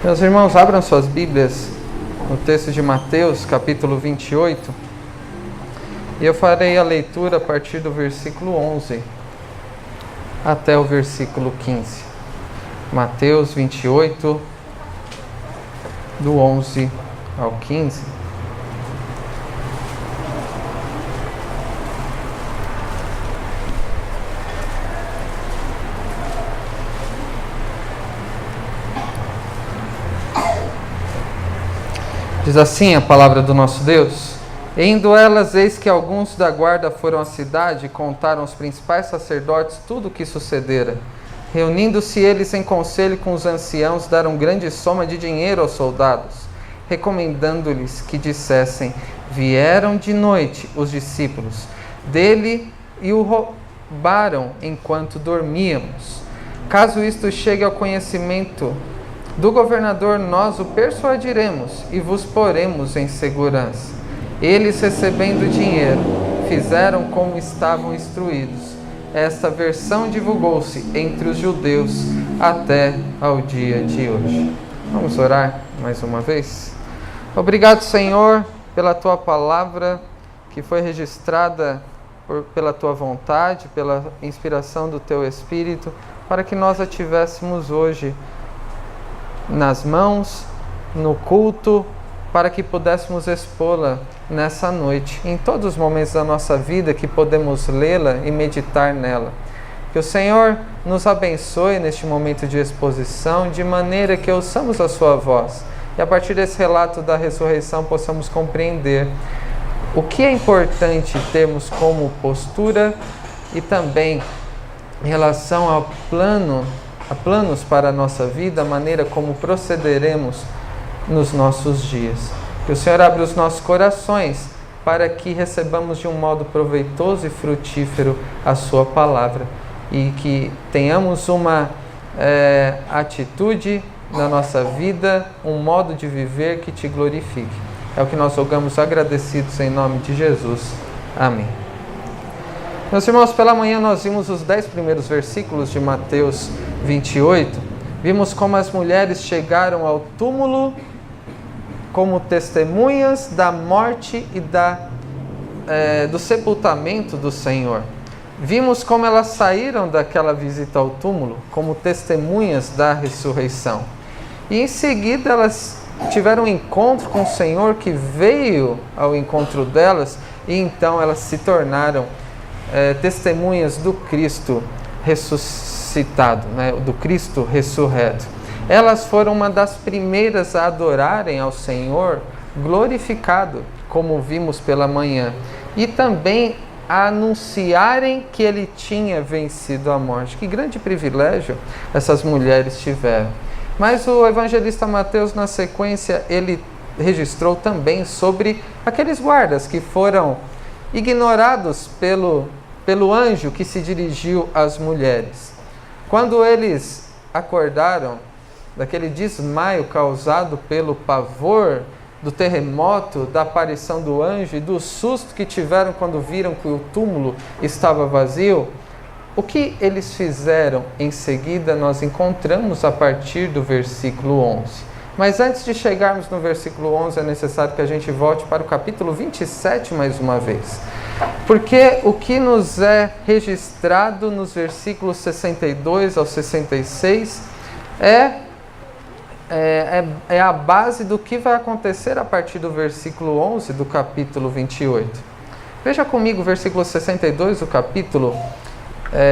Meus irmãos, abram suas Bíblias no texto de Mateus, capítulo 28, e eu farei a leitura a partir do versículo 11 até o versículo 15. Mateus 28, do 11 ao 15. Diz assim a palavra do nosso Deus: Indo elas, eis que alguns da guarda foram à cidade e contaram aos principais sacerdotes tudo o que sucedera. Reunindo-se eles em conselho com os anciãos, deram grande soma de dinheiro aos soldados, recomendando-lhes que dissessem: Vieram de noite os discípulos dele e o roubaram enquanto dormíamos. Caso isto chegue ao conhecimento do governador, nós o persuadiremos e vos poremos em segurança. Eles, recebendo o dinheiro, fizeram como estavam instruídos. Esta versão divulgou-se entre os judeus até ao dia de hoje. Vamos orar mais uma vez? Obrigado, Senhor, pela Tua palavra que foi registrada pela Tua vontade, pela inspiração do Teu Espírito, para que nós a tivéssemos hoje nas mãos, no culto, para que pudéssemos expô-la nessa noite, em todos os momentos da nossa vida que podemos lê-la e meditar nela. Que o Senhor nos abençoe neste momento de exposição, de maneira que ouçamos a sua voz e a partir desse relato da ressurreição possamos compreender o que é importante termos como postura e também em relação a planos para a nossa vida, a maneira como procederemos nos nossos dias. Que o Senhor abra os nossos corações para que recebamos de um modo proveitoso e frutífero a sua palavra e que tenhamos uma atitude na nossa vida, um modo de viver que te glorifique. É o que nós rogamos agradecidos em nome de Jesus. Amém. Meus irmãos, pela manhã nós vimos os 10 primeiros versículos de Mateus 28. Vimos como as mulheres chegaram ao túmulo como testemunhas da morte e do sepultamento do Senhor. Vimos como elas saíram daquela visita ao túmulo como testemunhas da ressurreição. E em seguida elas tiveram um encontro com o Senhor, que veio ao encontro delas, e então elas se tornaram testemunhas do Cristo ressuscitado, do Cristo ressurreto. Elas foram uma das primeiras a adorarem ao Senhor glorificado, como vimos pela manhã, e também a anunciarem que Ele tinha vencido a morte. Que grande privilégio essas mulheres tiveram. Mas o evangelista Mateus, na sequência, ele registrou também sobre aqueles guardas que foram ignorados pelo anjo que se dirigiu às mulheres. Quando eles acordaram daquele desmaio causado pelo pavor do terremoto, da aparição do anjo e do susto que tiveram quando viram que o túmulo estava vazio, o que eles fizeram em seguida nós encontramos a partir do versículo 11. Mas antes de chegarmos no versículo 11, é necessário que a gente volte para o capítulo 27 mais uma vez. Porque o que nos é registrado nos versículos 62 ao 66 é a base do que vai acontecer a partir do versículo 11 do capítulo 28. Veja comigo o versículo 62 do capítulo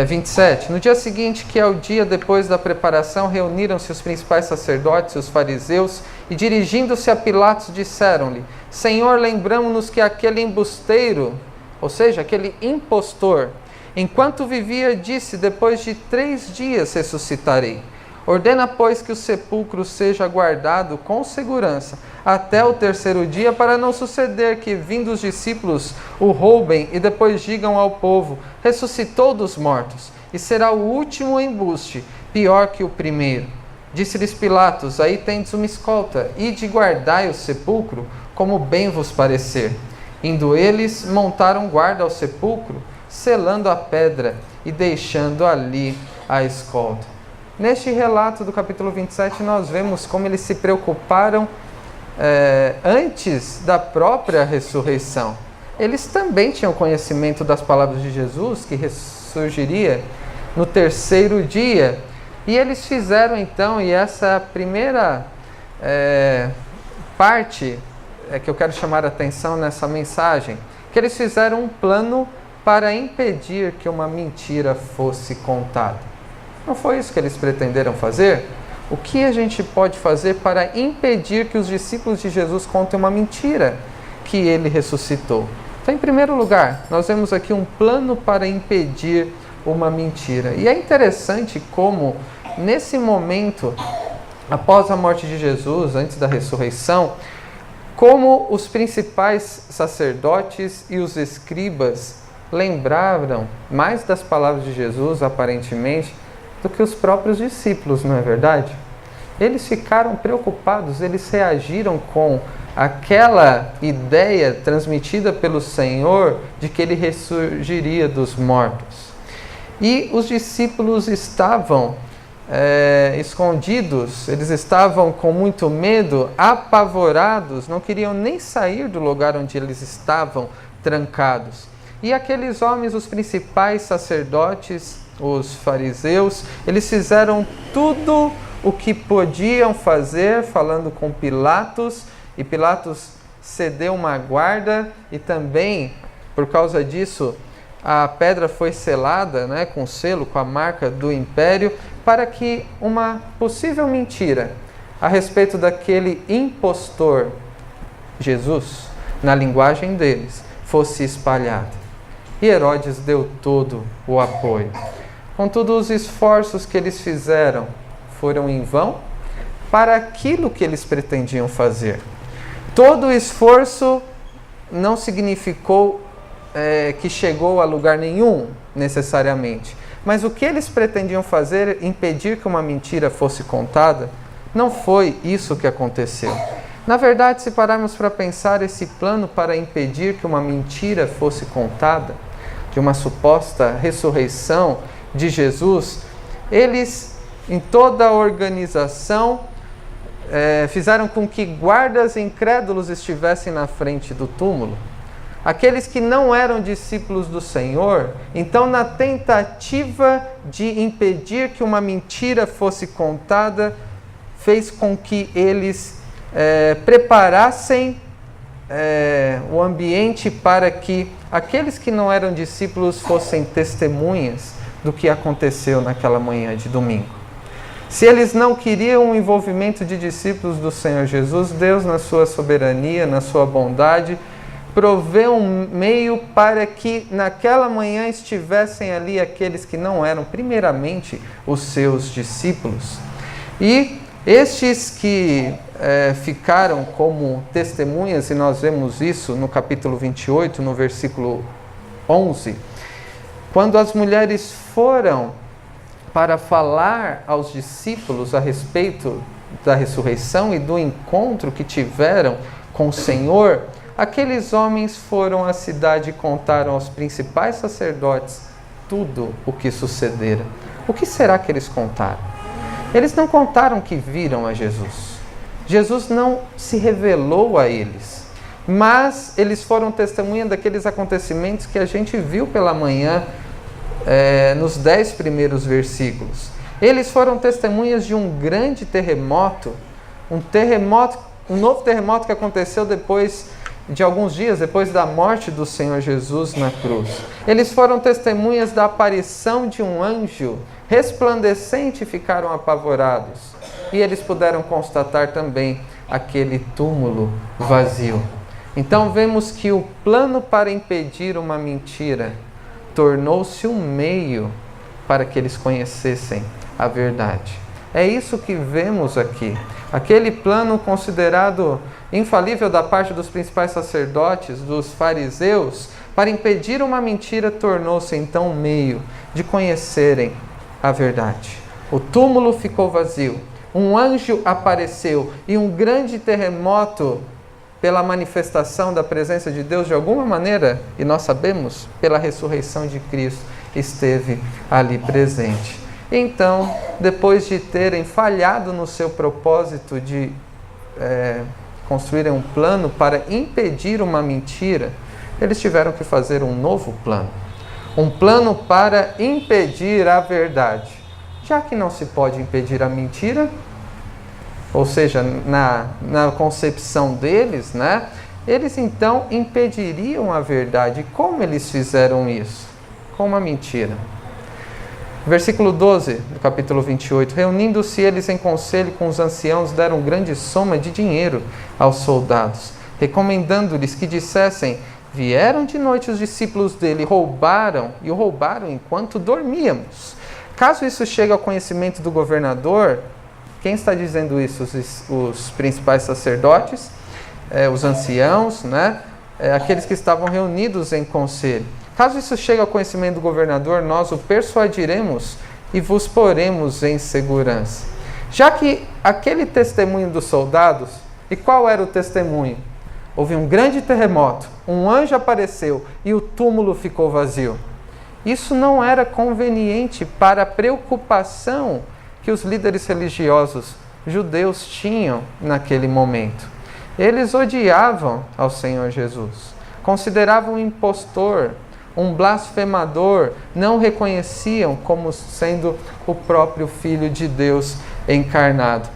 27. No dia seguinte, que é o dia depois da preparação, reuniram-se os principais sacerdotes e os fariseus e, dirigindo-se a Pilatos, disseram-lhe: Senhor, lembramo-nos que aquele embusteiro, ou seja, aquele impostor, enquanto vivia, disse: depois de 3 dias ressuscitarei. Ordena, pois, que o sepulcro seja guardado com segurança até o 3º dia, para não suceder que, vindo os discípulos, o roubem e depois digam ao povo: ressuscitou dos mortos, e será o último embuste pior que o primeiro. Disse-lhes Pilatos: aí tendes uma escolta, ide guardai o sepulcro, como bem vos parecer. Indo eles, montaram guarda ao sepulcro, selando a pedra e deixando ali a escolta. neste relato do capítulo 27, nós vemos como eles se preocuparam antes da própria ressurreição. Eles também tinham conhecimento das palavras de Jesus, que ressurgiria no terceiro dia. E eles fizeram então, e essa primeira parte que eu quero chamar a atenção nessa mensagem, que eles fizeram um plano para impedir que uma mentira fosse contada. Não foi isso que eles pretenderam fazer? O que a gente pode fazer para impedir que os discípulos de Jesus contem uma mentira que ele ressuscitou? Então, em primeiro lugar, nós vemos aqui um plano para impedir uma mentira. E é interessante como, nesse momento, após a morte de Jesus, antes da ressurreição, como os principais sacerdotes e os escribas lembraram mais das palavras de Jesus, aparentemente, do que os próprios discípulos, não é verdade? Eles ficaram preocupados, eles reagiram com aquela ideia transmitida pelo Senhor de que ele ressurgiria dos mortos. E os discípulos estavam escondidos, eles estavam com muito medo, apavorados, não queriam nem sair do lugar onde eles estavam trancados. E aqueles homens, os principais sacerdotes, os fariseus, eles fizeram tudo o que podiam fazer, falando com Pilatos, e Pilatos cedeu uma guarda, e também, por causa disso, a pedra foi selada, com selo, com a marca do império, para que uma possível mentira a respeito daquele impostor, Jesus, na linguagem deles, fosse espalhada. E Herodes deu todo o apoio. Contudo, os esforços que eles fizeram foram em vão para aquilo que eles pretendiam fazer. Todo o esforço não significou que chegou a lugar nenhum, necessariamente. Mas o que eles pretendiam fazer, impedir que uma mentira fosse contada, não foi isso que aconteceu. Na verdade, se pararmos para pensar, esse plano para impedir que uma mentira fosse contada, de uma suposta ressurreição de Jesus, eles, em toda a organização, fizeram com que guardas incrédulos estivessem na frente do túmulo. Aqueles que não eram discípulos do Senhor, então, na tentativa de impedir que uma mentira fosse contada, fez com que eles preparassem o ambiente para que aqueles que não eram discípulos fossem testemunhas do que aconteceu naquela manhã de domingo. Se eles não queriam o envolvimento de discípulos do Senhor Jesus, Deus, na sua soberania, na sua bondade, proveu um meio para que naquela manhã estivessem ali aqueles que não eram primeiramente os seus discípulos. E estes que ficaram como testemunhas, e nós vemos isso no capítulo 28, no versículo 11, quando as mulheres foram para falar aos discípulos a respeito da ressurreição e do encontro que tiveram com o Senhor, aqueles homens foram à cidade e contaram aos principais sacerdotes tudo o que sucedera. O que será que eles contaram? Eles não contaram que viram a Jesus. Jesus não se revelou a eles, mas eles foram testemunha daqueles acontecimentos que a gente viu pela manhã nos 10 primeiros versículos. Eles foram testemunhas de um grande terremoto, um novo terremoto que aconteceu depois de alguns dias, depois da morte do Senhor Jesus na cruz. Eles foram testemunhas da aparição de um anjo resplandecente e ficaram apavorados. E eles puderam constatar também aquele túmulo vazio. Então vemos que o plano para impedir uma mentira tornou-se um meio para que eles conhecessem a verdade. É isso que vemos aqui. Aquele plano considerado infalível da parte dos principais sacerdotes, dos fariseus, para impedir uma mentira, tornou-se então um meio de conhecerem a verdade. O túmulo ficou vazio, um anjo apareceu e um grande terremoto, pela manifestação da presença de Deus de alguma maneira, e nós sabemos, pela ressurreição de Cristo, esteve ali presente. Então, depois de terem falhado no seu propósito de construírem um plano para impedir uma mentira, eles tiveram que fazer um novo plano. Um plano para impedir a verdade. Já que não se pode impedir a mentira, ou seja, na concepção deles, né, eles então impediriam a verdade. Como eles fizeram isso? Com uma mentira. Versículo 12 do capítulo 28. Reunindo-se eles em conselho com os anciãos, deram grande soma de dinheiro aos soldados, recomendando-lhes que dissessem: vieram de noite os discípulos dele, roubaram enquanto dormíamos. Caso isso chegue ao conhecimento do governador, quem está dizendo isso? Os principais sacerdotes, os anciãos, né? Aqueles que estavam reunidos em conselho. Caso isso chegue ao conhecimento do governador, nós o persuadiremos e vos poremos em segurança. Já que aquele testemunho dos soldados, e qual era o testemunho? Houve um grande terremoto, um anjo apareceu e o túmulo ficou vazio. Isso não era conveniente para a preocupação que os líderes religiosos judeus tinham naquele momento. Eles odiavam ao Senhor Jesus, consideravam um impostor, um blasfemador, não reconheciam como sendo o próprio Filho de Deus encarnado.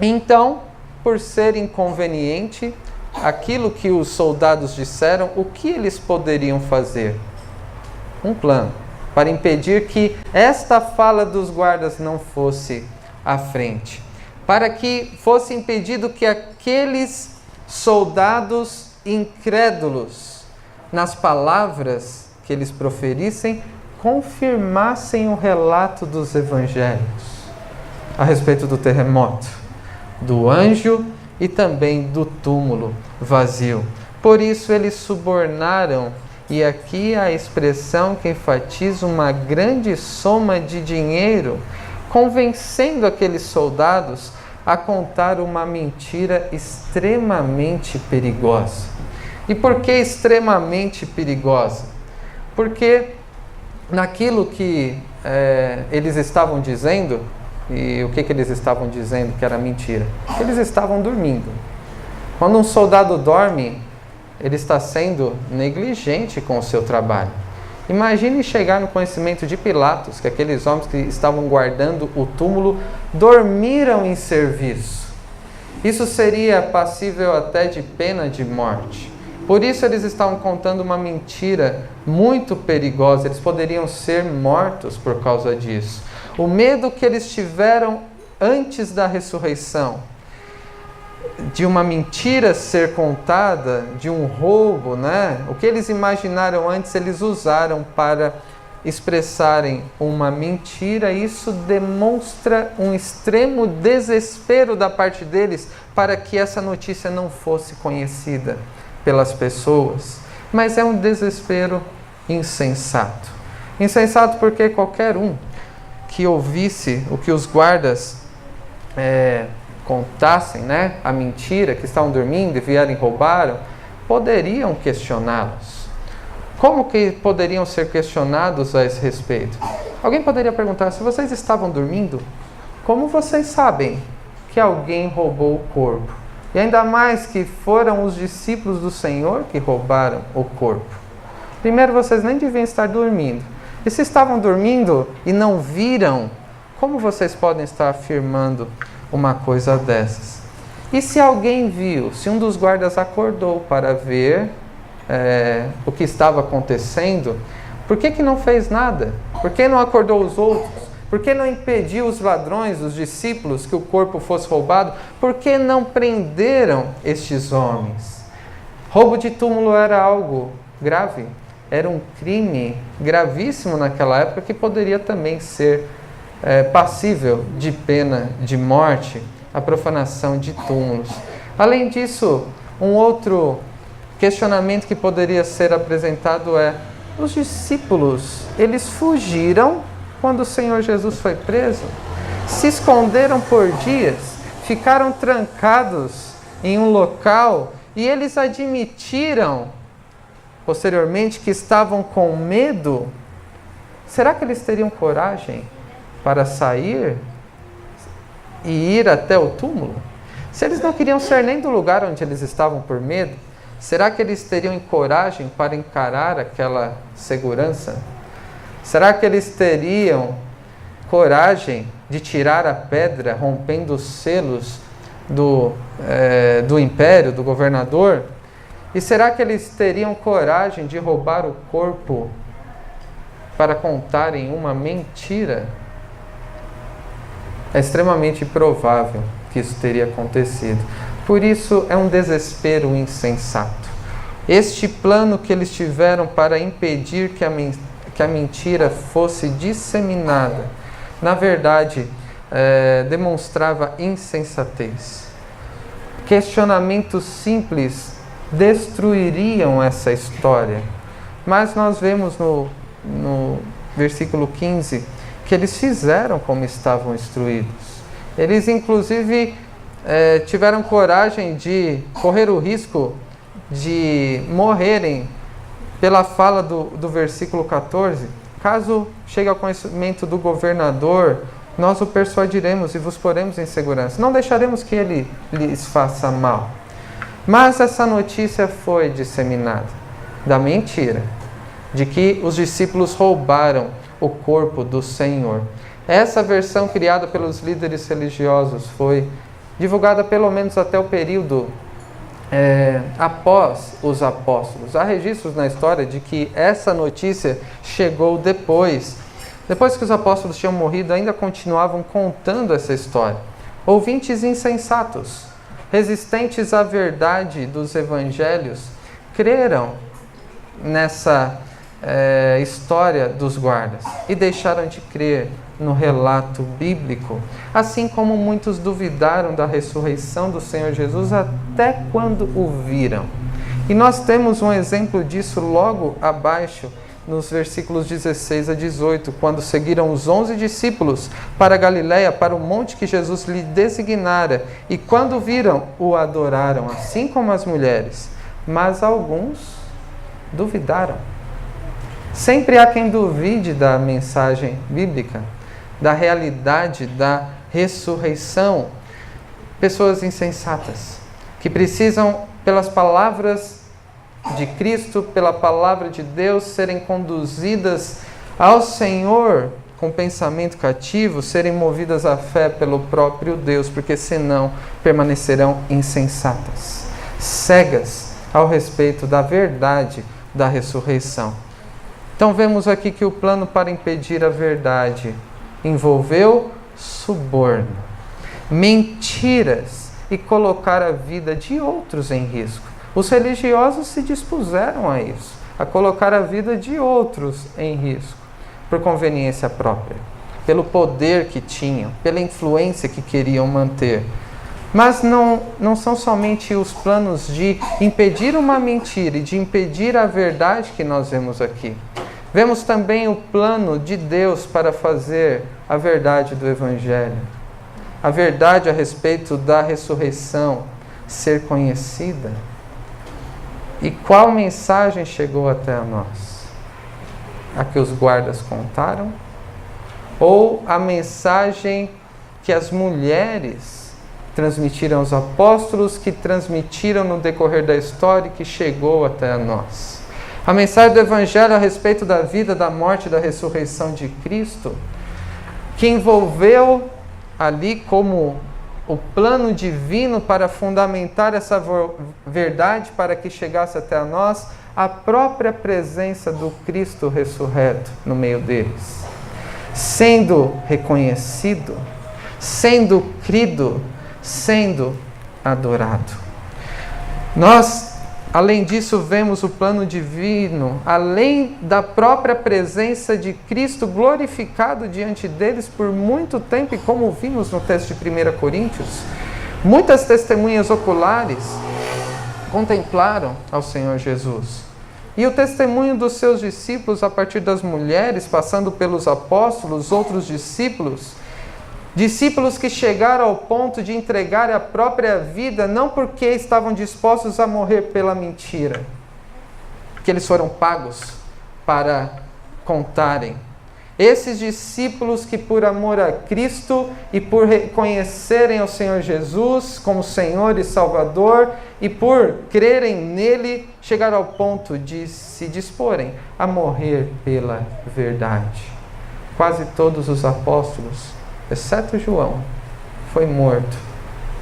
Então, por ser inconveniente aquilo que os soldados disseram, o que eles poderiam fazer? Um plano para impedir que esta fala dos guardas não fosse à frente, para que fosse impedido que aqueles soldados incrédulos, nas palavras que eles proferissem, confirmassem o relato dos evangelhos a respeito do terremoto, do anjo e também do túmulo vazio. Por isso eles subornaram, e aqui a expressão que enfatiza uma grande soma de dinheiro, convencendo aqueles soldados a contar uma mentira extremamente perigosa. E por que extremamente perigosa? Porque naquilo que eles estavam dizendo, e o que eles estavam dizendo que era mentira? Eles estavam dormindo. Quando um soldado dorme, ele está sendo negligente com o seu trabalho. Imagine chegar no conhecimento de Pilatos, que aqueles homens que estavam guardando o túmulo dormiram em serviço. Isso seria passível até de pena de morte. Por isso eles estavam contando uma mentira muito perigosa. Eles poderiam ser mortos por causa disso. O medo que eles tiveram antes da ressurreição, de uma mentira ser contada, de um roubo, né? O que eles imaginaram antes, eles usaram para expressarem uma mentira. Isso demonstra um extremo desespero da parte deles para que essa notícia não fosse conhecida pelas pessoas, mas é um desespero insensato. Insensato porque qualquer um que ouvisse o que os guardas contassem, né, a mentira, que estavam dormindo e vieram e roubaram, poderiam questioná-los. Como que poderiam ser questionados a esse respeito? Alguém poderia perguntar: se vocês estavam dormindo, como vocês sabem que alguém roubou o corpo? E ainda mais que foram os discípulos do Senhor que roubaram o corpo. Primeiro, vocês nem deviam estar dormindo. E se estavam dormindo e não viram, como vocês podem estar afirmando uma coisa dessas? E se alguém viu, se um dos guardas acordou para ver o que estava acontecendo, por que não fez nada? Por que não acordou os outros? Por que não impediu os ladrões, os discípulos, que o corpo fosse roubado? Por que não prenderam estes homens? Roubo de túmulo era algo grave. Era um crime gravíssimo naquela época, que poderia também ser passível de pena de morte, a profanação de túmulos. Além disso, um outro questionamento que poderia ser apresentado é: os discípulos, eles fugiram quando o Senhor Jesus foi preso? Se esconderam por dias, ficaram trancados em um local e eles admitiram posteriormente que estavam com medo? Será que eles teriam coragem para sair e ir até o túmulo? Se eles não queriam sair nem do lugar onde eles estavam por medo, será que eles teriam coragem para encarar aquela segurança? Será que eles teriam coragem de tirar a pedra, rompendo os selos do império, do governador? E será que eles teriam coragem de roubar o corpo para contarem uma mentira? É extremamente improvável que isso teria acontecido. Por isso é um desespero insensato. Este plano que eles tiveram para impedir que a mentira fosse disseminada, na verdade, demonstrava insensatez. Questionamentos simples destruiriam essa história. Mas nós vemos no versículo 15 que eles fizeram como estavam instruídos. Eles, inclusive, tiveram coragem de correr o risco de morrerem pela fala do versículo 14. Caso chegue ao conhecimento do governador, nós o persuadiremos e vos poremos em segurança. Não deixaremos que ele lhes faça mal. Mas essa notícia foi disseminada da mentira, de que os discípulos roubaram o corpo do Senhor. Essa versão criada pelos líderes religiosos foi divulgada pelo menos até o período após os apóstolos. Há registros na história de que essa notícia chegou depois que os apóstolos tinham morrido, ainda continuavam contando essa história. Ouvintes insensatos, resistentes à verdade dos evangelhos, creram nessa história dos guardas e deixaram de crer no relato bíblico, assim como muitos duvidaram da ressurreição do Senhor Jesus até quando o viram. E nós temos um exemplo disso logo abaixo, nos versículos 16 a 18, quando seguiram os 11 discípulos para Galiléia, para o monte que Jesus lhe designara, e quando viram, o adoraram, assim como as mulheres, mas alguns duvidaram. Sempre há quem duvide da mensagem bíblica, da realidade da ressurreição. Pessoas insensatas, que precisam, pelas palavras de Cristo, pela palavra de Deus, serem conduzidas ao Senhor com pensamento cativo, serem movidas à fé pelo próprio Deus, porque senão permanecerão insensatas, cegas ao respeito da verdade da ressurreição. Então vemos aqui que o plano para impedir a verdade envolveu suborno, mentiras e colocar a vida de outros em risco. Os religiosos se dispuseram a isso, a colocar a vida de outros em risco, por conveniência própria, pelo poder que tinham, pela influência que queriam manter. Mas não são somente os planos de impedir uma mentira e de impedir a verdade que nós vemos aqui. Vemos também o plano de Deus para fazer a verdade do Evangelho, a verdade a respeito da ressurreição ser conhecida. E qual mensagem chegou até nós? A que os guardas contaram? Ou a mensagem que as mulheres transmitiram aos apóstolos, que transmitiram no decorrer da história e que chegou até nós? A mensagem do Evangelho a respeito da vida, da morte e da ressurreição de Cristo, que envolveu ali como o plano divino para fundamentar essa verdade para que chegasse até a nós a própria presença do Cristo ressurreto no meio deles, sendo reconhecido, sendo crido, sendo adorado. Nós, além disso, vemos o plano divino, além da própria presença de Cristo glorificado diante deles por muito tempo, e como vimos no texto de 1 Coríntios, muitas testemunhas oculares contemplaram ao Senhor Jesus. E o testemunho dos seus discípulos, a partir das mulheres, passando pelos apóstolos, outros discípulos que chegaram ao ponto de entregar a própria vida, não porque estavam dispostos a morrer pela mentira, que eles foram pagos para contarem, Esses discípulos que por amor a Cristo e por reconhecerem ao Senhor Jesus como Senhor e Salvador e por crerem nele, chegaram ao ponto de se disporem a morrer pela verdade. Quase todos os apóstolos, exceto João,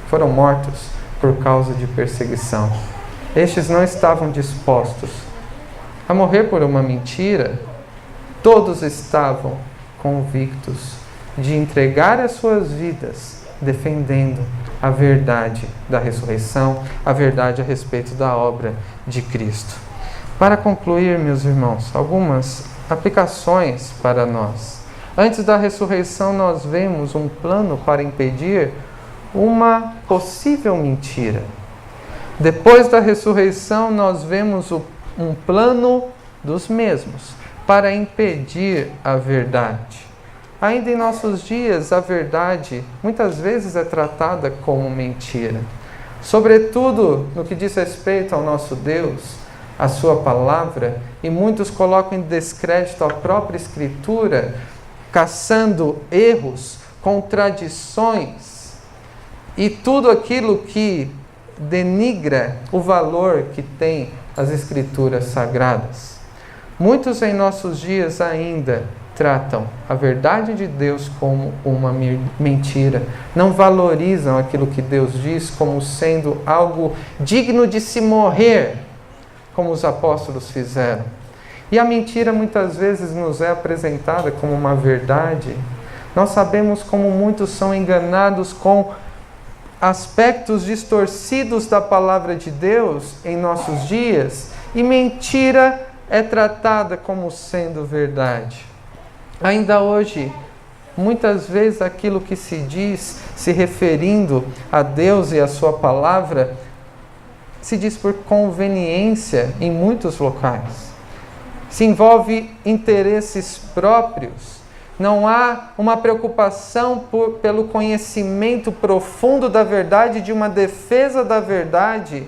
foram mortos por causa de perseguição. Estes não estavam dispostos a morrer por uma mentira. Todos estavam convictos de entregar as suas vidas defendendo a verdade da ressurreição, a verdade a respeito da obra de Cristo. Para concluir, meus irmãos, algumas aplicações para nós. Antes da ressurreição, nós vemos um plano para impedir uma possível mentira. Depois da ressurreição, nós vemos um plano dos mesmos para impedir a verdade. Ainda em nossos dias, a verdade muitas vezes é tratada como mentira. Sobretudo no que diz respeito ao nosso Deus, a sua palavra, e muitos colocam em descrédito a própria Escritura, caçando erros, contradições e tudo aquilo que denigra o valor que tem as Escrituras sagradas. Muitos em nossos dias ainda tratam a verdade de Deus como uma mentira. Não valorizam aquilo que Deus diz como sendo algo digno de se morrer, como os apóstolos fizeram. E a mentira muitas vezes nos é apresentada como uma verdade. Nós sabemos como muitos são enganados com aspectos distorcidos da palavra de Deus em nossos dias, e mentira é tratada como sendo verdade. Ainda hoje, muitas vezes aquilo que se diz, se referindo a Deus e a sua palavra, se diz por conveniência em muitos locais. Se envolve interesses próprios. Não há uma preocupação pelo conhecimento profundo da verdade, de uma defesa da verdade,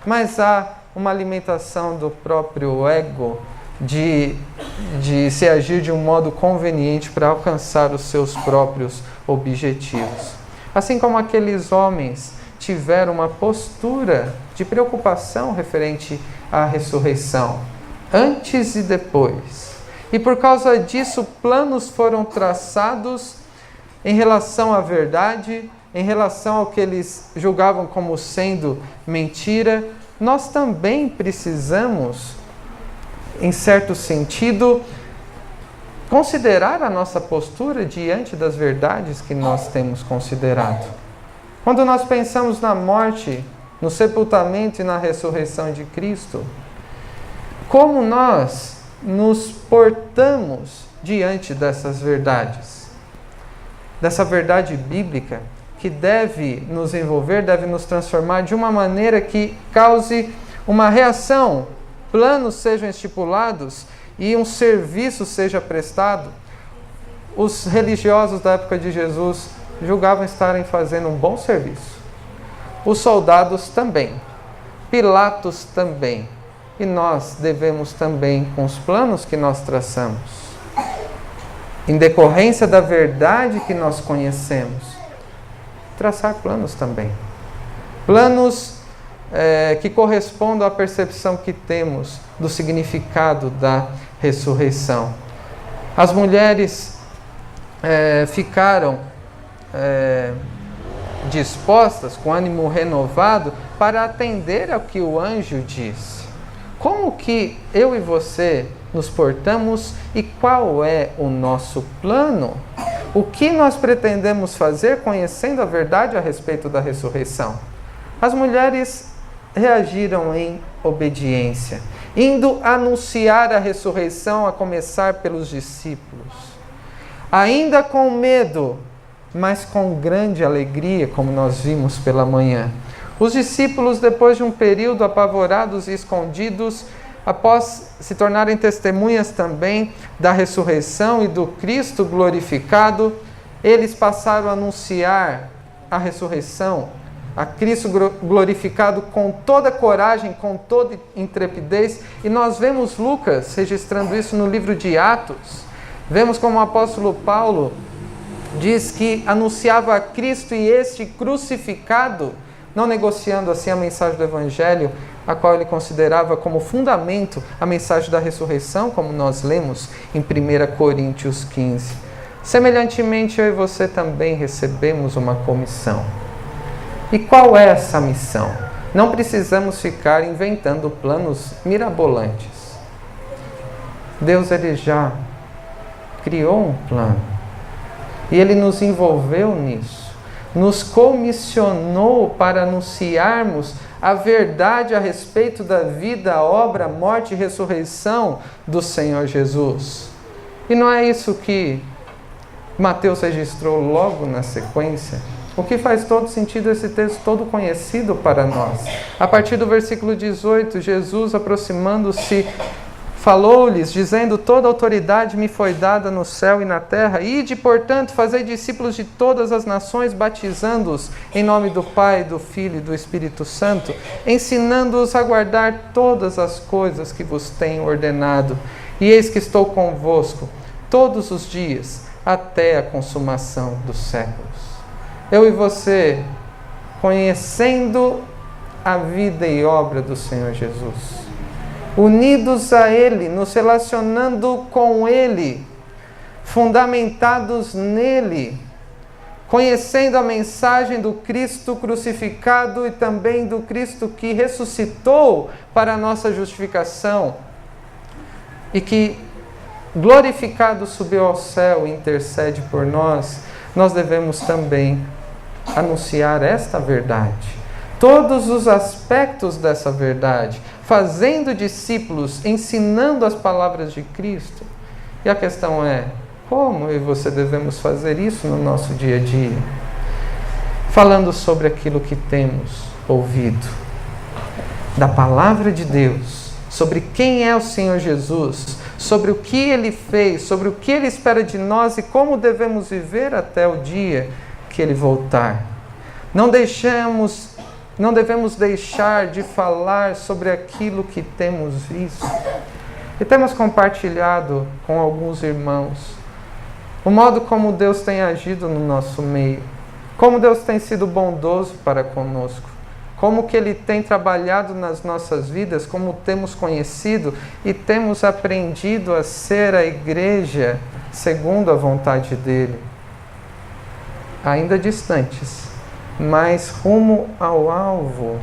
mas há uma alimentação do próprio ego, de se agir de um modo conveniente para alcançar os seus próprios objetivos. Assim como aqueles homens tiveram uma postura de preocupação referente à ressurreição, antes e depois. E por causa disso, planos foram traçados em relação à verdade, em relação ao que eles julgavam como sendo mentira. Nós também precisamos, em certo sentido, considerar a nossa postura diante das verdades que nós temos considerado. Quando nós pensamos na morte, no sepultamento e na ressurreição de Cristo, como nós nos portamos diante dessas verdades? Dessa verdade bíblica que deve nos envolver, deve nos transformar de uma maneira que cause uma reação, planos sejam estipulados e um serviço seja prestado. Os religiosos da época de Jesus julgavam estarem fazendo um bom serviço. Os soldados também. Pilatos também. E nós devemos também, com os planos que nós traçamos, em decorrência da verdade que nós conhecemos, traçar planos também. Planos que correspondam à percepção que temos do significado da ressurreição. As mulheres ficaram dispostas, com ânimo renovado, para atender ao que o anjo disse. Como que eu e você nos portamos e qual é o nosso plano? O que nós pretendemos fazer conhecendo a verdade a respeito da ressurreição? As mulheres reagiram em obediência, indo anunciar a ressurreição, a começar pelos discípulos. Ainda com medo, mas com grande alegria, como nós vimos pela manhã. Os discípulos, depois de um período apavorados e escondidos, após se tornarem testemunhas também da ressurreição e do Cristo glorificado, eles passaram a anunciar a ressurreição, a Cristo glorificado com toda coragem, com toda intrepidez. E nós vemos Lucas registrando isso no livro de Atos, Vemos como o apóstolo Paulo diz que anunciava a Cristo e este crucificado, não negociando assim a mensagem do Evangelho, a qual ele considerava como fundamento a mensagem da ressurreição, como nós lemos em 1 Coríntios 15. Semelhantemente, eu e você também recebemos uma comissão. E qual é essa missão? Não precisamos ficar inventando planos mirabolantes. Deus, ele já criou um plano. E ele nos envolveu nisso. Nos comissionou para anunciarmos a verdade a respeito da vida, obra, morte e ressurreição do Senhor Jesus. E não é isso que Mateus registrou logo na sequência? O que faz todo sentido esse texto todo conhecido para nós. A partir do versículo 18, Jesus, aproximando-se, falou-lhes, dizendo: toda autoridade me foi dada no céu e na terra. Ide, portanto, fazei discípulos de todas as nações, batizando-os em nome do Pai, do Filho e do Espírito Santo, ensinando-os a guardar todas as coisas que vos tenho ordenado. E eis que estou convosco todos os dias, até a consumação dos séculos. Eu e você, conhecendo a vida e obra do Senhor Jesus, unidos a Ele, nos relacionando com Ele, fundamentados nele, conhecendo a mensagem do Cristo crucificado e também do Cristo que ressuscitou para a nossa justificação e que, glorificado, subiu ao céu e intercede por nós, nós devemos também anunciar esta verdade, todos os aspectos dessa verdade, fazendo discípulos, ensinando as palavras de Cristo. E a questão é, como eu e você devemos fazer isso no nosso dia a dia? Falando sobre aquilo que temos ouvido, da palavra de Deus, sobre quem é o Senhor Jesus, sobre o que Ele fez, sobre o que Ele espera de nós e como devemos viver até o dia que Ele voltar. Não devemos deixar de falar sobre aquilo que temos visto. E temos compartilhado com alguns irmãos o modo como Deus tem agido no nosso meio, como Deus tem sido bondoso para conosco, como que Ele tem trabalhado nas nossas vidas, como temos conhecido e temos aprendido a ser a igreja segundo a vontade dEle. Ainda distantes, mas rumo ao alvo,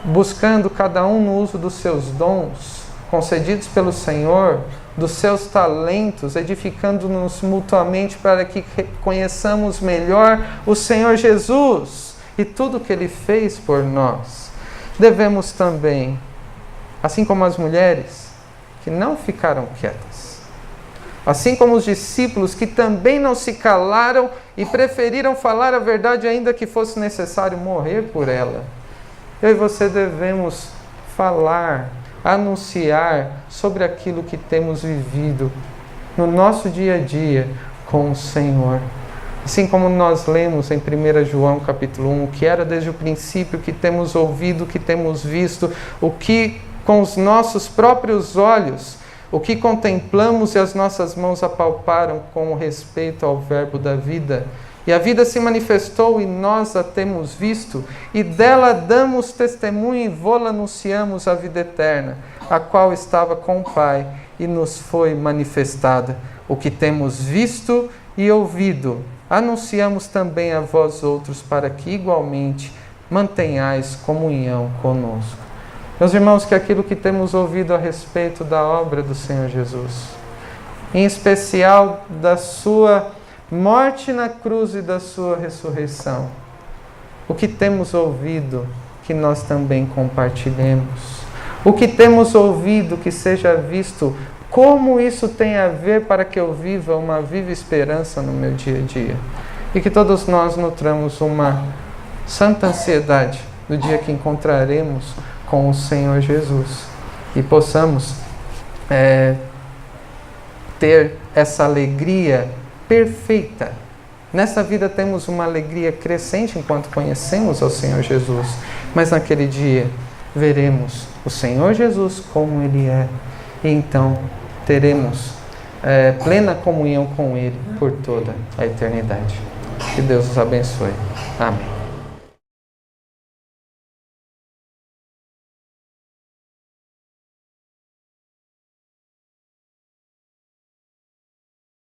buscando cada um no uso dos seus dons, concedidos pelo Senhor, dos seus talentos, edificando-nos mutuamente para que conheçamos melhor o Senhor Jesus e tudo que Ele fez por nós. Devemos também, assim como as mulheres que não ficaram quietas, assim como os discípulos que também não se calaram e preferiram falar a verdade ainda que fosse necessário morrer por ela, eu e você devemos falar, anunciar sobre aquilo que temos vivido no nosso dia a dia com o Senhor. Assim como nós lemos em 1 João capítulo 1, que era desde o princípio, que temos ouvido, que temos visto, o que com os nossos próprios olhos, o que contemplamos e as nossas mãos apalparam com respeito ao verbo da vida. E a vida se manifestou e nós a temos visto, e dela damos testemunho e vô-la anunciamos a vida eterna, a qual estava com o Pai e nos foi manifestada. O que temos visto e ouvido, anunciamos também a vós outros, para que igualmente mantenhais comunhão conosco. Meus irmãos, que aquilo que temos ouvido a respeito da obra do Senhor Jesus, em especial da sua morte na cruz e da sua ressurreição, o que temos ouvido, que nós também compartilhemos. O que temos ouvido, que seja visto, como isso tem a ver para que eu viva uma viva esperança no meu dia a dia. E que todos nós nutramos uma santa ansiedade no dia que encontraremos com o Senhor Jesus. E possamos ter essa alegria perfeita. Nessa vida temos uma alegria crescente enquanto conhecemos ao Senhor Jesus. Mas naquele dia veremos o Senhor Jesus como Ele é. E então teremos plena comunhão com Ele por toda a eternidade. Que Deus os abençoe. Amém.